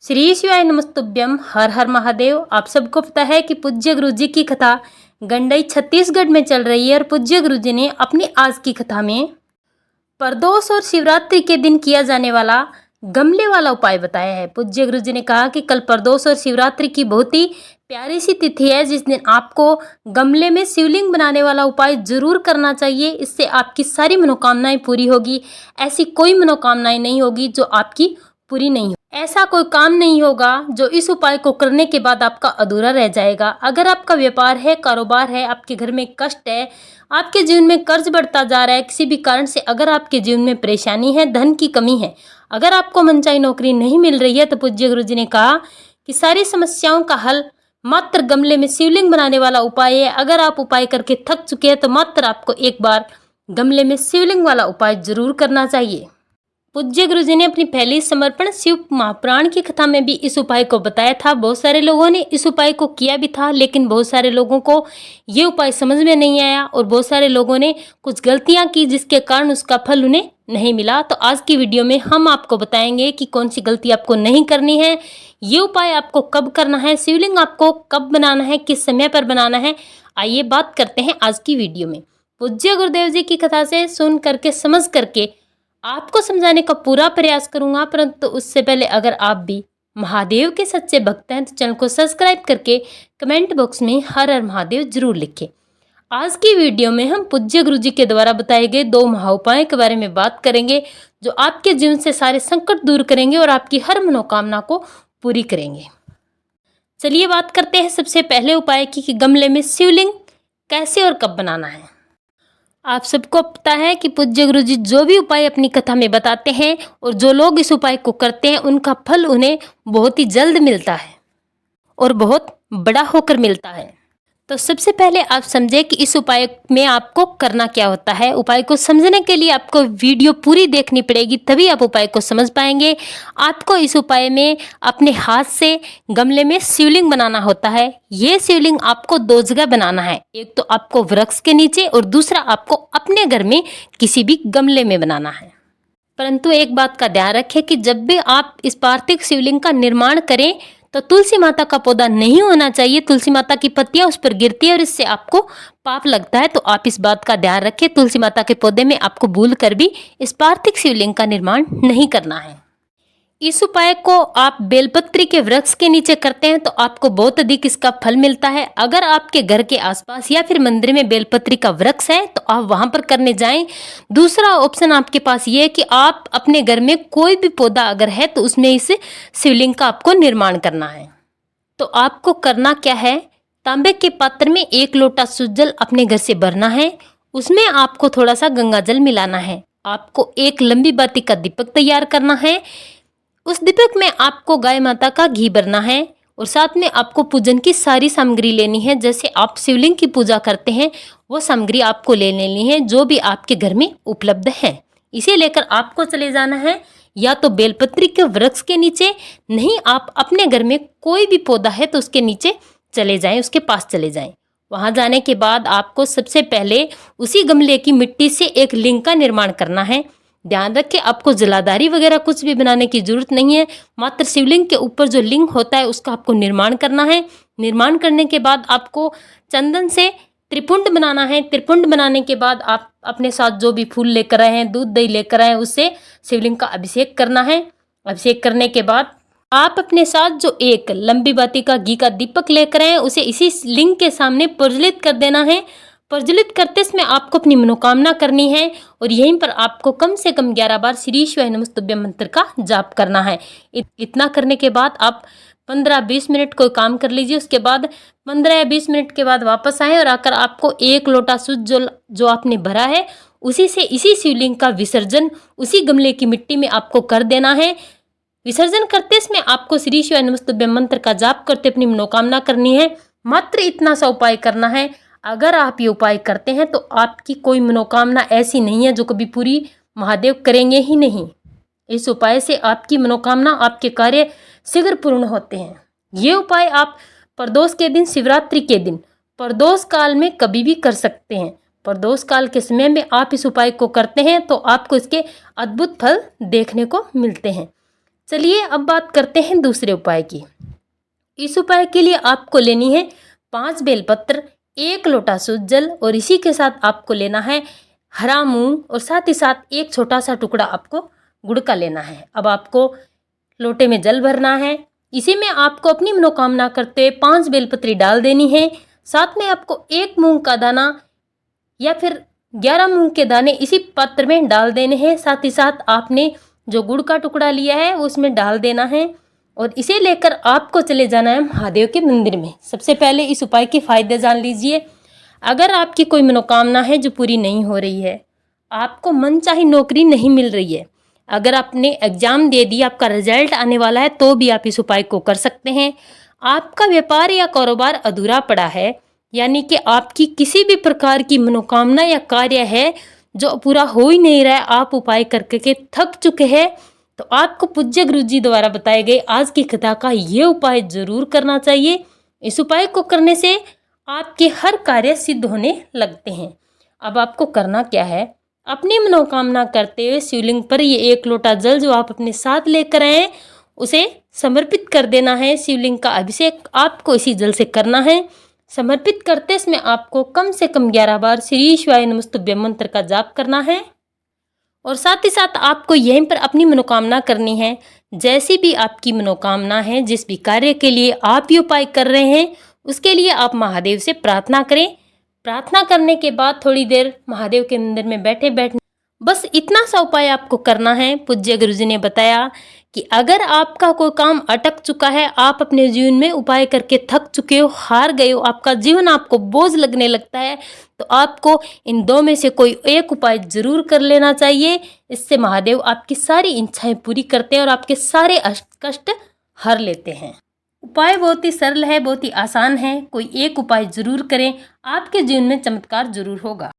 श्री शिवाय नमस्तुभ्यम। हर हर महादेव। आप सबको पता है कि पूज्य गुरु जी की कथा गंडई छत्तीसगढ़ में चल रही है और पूज्य गुरु जी ने अपनी आज की कथा में प्रदोष और शिवरात्रि के दिन किया जाने वाला गमले वाला उपाय बताया है। पूज्य गुरु जी ने कहा कि कल प्रदोष और शिवरात्रि की बहुत ही प्यारी सी तिथि है, जिस दिन आपको गमले में शिवलिंग बनाने वाला उपाय जरूर करना चाहिए। इससे आपकी सारी मनोकामनाएं पूरी होगी। ऐसी कोई मनोकामनाएं नहीं होगी जो आपकी पूरी नहीं हो। ऐसा कोई काम नहीं होगा जो इस उपाय को करने के बाद आपका अधूरा रह जाएगा। अगर आपका व्यापार है, कारोबार है, आपके घर में कष्ट है, आपके जीवन में कर्ज बढ़ता जा रहा है, किसी भी कारण से अगर आपके जीवन में परेशानी है, धन की कमी है, अगर आपको मनचाही नौकरी नहीं मिल रही है, तो पूज्य गुरु जी ने कहा कि सारी समस्याओं का हल मात्र गमले में शिवलिंग बनाने वाला उपाय है। अगर आप उपाय करके थक चुके हैं तो मात्र आपको एक बार गमले में शिवलिंग वाला उपाय जरूर करना चाहिए। पूज्य गुरु जी ने अपनी पहली समर्पण शिव महापुराण की कथा में भी इस उपाय को बताया था। बहुत सारे लोगों ने इस उपाय को किया भी था, लेकिन बहुत सारे लोगों को ये उपाय समझ में नहीं आया और बहुत सारे लोगों ने कुछ गलतियां की, जिसके कारण उसका फल उन्हें नहीं मिला। तो आज की वीडियो में हम आपको बताएंगे कि कौन सी गलती आपको नहीं करनी है, ये उपाय आपको कब करना है, शिवलिंग आपको कब बनाना है, किस समय पर बनाना है। आइए बात करते हैं आज की वीडियो में। पूज्य गुरुदेव जी की कथा से सुन करके, समझ करके आपको समझाने का पूरा प्रयास करूंगा, परंतु उससे पहले अगर आप भी महादेव के सच्चे भक्त हैं तो चैनल को सब्सक्राइब करके कमेंट बॉक्स में हर हर महादेव जरूर लिखें। आज की वीडियो में हम पूज्य गुरु जी के द्वारा बताए गए 2 महाउपायों के बारे में बात करेंगे, जो आपके जीवन से सारे संकट दूर करेंगे और आपकी हर मनोकामना को पूरी करेंगे। चलिए बात करते हैं सबसे पहले उपाय की कि गमले में शिवलिंग कैसे और कब बनाना है। आप सबको पता है कि पूज्य गुरु जी जो भी उपाय अपनी कथा में बताते हैं और जो लोग इस उपाय को करते हैं, उनका फल उन्हें बहुत ही जल्द मिलता है और बहुत बड़ा होकर मिलता है। तो सबसे पहले आप समझे कि इस उपाय में आपको करना क्या होता है। उपाय को समझने के लिए आपको वीडियो पूरी देखनी पड़ेगी, तभी आप उपाय को समझ पाएंगे। आपको इस उपाय में अपने हाथ से गमले में शिवलिंग बनाना होता है। ये शिवलिंग आपको 2 जगह बनाना है, एक तो आपको वृक्ष के नीचे और दूसरा आपको अपने घर में किसी भी गमले में बनाना है। परंतु एक बात का ध्यान रखें कि जब भी आप इस पार्थिव शिवलिंग का निर्माण करें तो तुलसी माता का पौधा नहीं होना चाहिए। तुलसी माता की पत्तियां उस पर गिरती है और इससे आपको पाप लगता है। तो आप इस बात का ध्यान रखें, तुलसी माता के पौधे में आपको भूल कर भी इस पार्थिव शिवलिंग का निर्माण नहीं करना है। इस उपाय को आप बेलपत्री के वृक्ष के नीचे करते हैं तो आपको बहुत अधिक इसका फल मिलता है। अगर आपके घर के आसपास या फिर मंदिर में बेलपत्री का वृक्ष है तो आप वहां पर करने जाएं। दूसरा ऑप्शन आपके पास ये है कि आप अपने घर में कोई भी पौधा अगर है तो उसमें इस शिवलिंग का आपको निर्माण करना है। तो आपको करना क्या है, तांबे के पात्र में 1 लोटा शुद्ध जल अपने घर से भरना है। उसमें आपको थोड़ा सा गंगा जल मिलाना है। आपको एक लंबी बाती का दीपक तैयार करना है। उस दीपक में आपको गाय माता का घी भरना है और साथ में आपको पूजन की सारी सामग्री लेनी है। जैसे आप शिवलिंग की पूजा करते हैं वो सामग्री आपको ले लेनी है, जो भी आपके घर में उपलब्ध है। इसे लेकर आपको चले जाना है या तो बेलपत्री के वृक्ष के नीचे, नहीं आप अपने घर में कोई भी पौधा है तो उसके नीचे चले जाएं, उसके पास चले जाएं। वहां जाने के बाद आपको सबसे पहले उसी गमले की मिट्टी से एक लिंग का निर्माण करना है। ध्यान रखें, आपको जलाधारी वगैरह कुछ भी बनाने की जरूरत नहीं है। मात्र शिवलिंग के ऊपर जो लिंग होता है उसका आपको निर्माण करना है। निर्माण करने के बाद आपको चंदन से त्रिपुंड बनाना है। त्रिपुंड बनाने के बाद आप अपने साथ जो भी फूल लेकर आए हैं, दूध दही लेकर आए हैं, उससे शिवलिंग का अभिषेक करना है। अभिषेक करने के बाद आप अपने साथ जो एक लंबी बाती का घी का दीपक लेकर आए हैं उसे इसी लिंग के सामने प्रज्वलित कर देना है। प्रज्वलित करते समय आपको अपनी मनोकामना करनी है और यहीं पर आपको कम से कम 11 बार श्री शिवाय नमस्तुभ्यम मंत्र का जाप करना है। इतना करने के बाद आप 15-20 मिनट कोई काम कर लीजिए। उसके बाद 15 या 20 मिनट के बाद वापस आए और आकर आपको 1 लोटा शुद्ध जल जो आपने भरा है उसी से इसी शिवलिंग का विसर्जन उसी गमले की मिट्टी में आपको कर देना है। विसर्जन करते समय आपको श्री शिवाय नमस्तुभ्यम मंत्र का जाप करते अपनी मनोकामना करनी है। मात्र इतना सा उपाय करना है। अगर आप ये उपाय करते हैं तो आपकी कोई मनोकामना ऐसी नहीं है जो कभी पूरी महादेव करेंगे ही नहीं। इस उपाय से आपकी मनोकामना, आपके कार्य शीघ्र पूर्ण होते हैं। ये उपाय आप प्रदोष के दिन, शिवरात्रि के दिन, प्रदोष काल में कभी भी कर सकते हैं। प्रदोष काल के समय में आप इस उपाय को करते हैं तो आपको इसके अद्भुत फल देखने को मिलते हैं। चलिए अब बात करते हैं दूसरे उपाय की। इस उपाय के लिए आपको लेनी है 5 बेलपत्र, 1 लोटा शुद्ध जल और इसी के साथ आपको लेना है हरा मूंग और साथ ही साथ एक छोटा सा टुकड़ा आपको गुड़ का लेना है। अब आपको लोटे में जल भरना है, इसी में आपको अपनी मनोकामना करते 5 बेलपत्री डाल देनी है। साथ में आपको 1 मूंग का दाना या फिर 11 मूंग के दाने इसी पात्र में डाल देने हैं। साथ ही साथ आपने जो गुड़ का टुकड़ा लिया है वो उसमें डाल देना है और इसे लेकर आपको चले जाना है महादेव के मंदिर में। सबसे पहले इस उपाय के फायदे जान लीजिए। अगर आपकी कोई मनोकामना है जो पूरी नहीं हो रही है, आपको मनचाही नौकरी नहीं मिल रही है, अगर आपने एग्जाम दे दी, आपका रिजल्ट आने वाला है, तो भी आप इस उपाय को कर सकते हैं। आपका व्यापार या कारोबार अधूरा पड़ा है, यानी कि आपकी किसी भी प्रकार की मनोकामना या कार्य है जो पूरा हो ही नहीं रहा है, आप उपाय करके के थक चुके हैं, तो आपको पूज्य गुरु जी द्वारा बताए गए आज की कथा का ये उपाय जरूर करना चाहिए। इस उपाय को करने से आपके हर कार्य सिद्ध होने लगते हैं। अब आपको करना क्या है, अपनी मनोकामना करते हुए शिवलिंग पर ये 1 लोटा जल जो आप अपने साथ लेकर आए उसे समर्पित कर देना है। शिवलिंग का अभिषेक आपको इसी जल से करना है। समर्पित करते इसमें आपको कम से कम 11 बार श्री शिवाय नमस्तुभ्यं मंत्र का जाप करना है और साथ ही साथ आपको यहीं पर अपनी मनोकामना करनी है। जैसी भी आपकी मनोकामना है, जिस भी कार्य के लिए आप ये उपाय कर रहे हैं, उसके लिए आप महादेव से प्रार्थना करें। प्रार्थना करने के बाद थोड़ी देर महादेव के मंदिर में बैठे बस इतना सा उपाय आपको करना है। पूज्य गुरुजी ने बताया कि अगर आपका कोई काम अटक चुका है, आप अपने जीवन में उपाय करके थक चुके हो, हार गए हो, आपका जीवन आपको बोझ लगने लगता है, तो आपको इन 2 में से कोई एक उपाय जरूर कर लेना चाहिए। इससे महादेव आपकी सारी इच्छाएं पूरी करते हैं और आपके सारे कष्ट हर लेते हैं। उपाय बहुत ही सरल है, बहुत ही आसान है। कोई एक उपाय जरूर करें, आपके जीवन में चमत्कार जरूर होगा।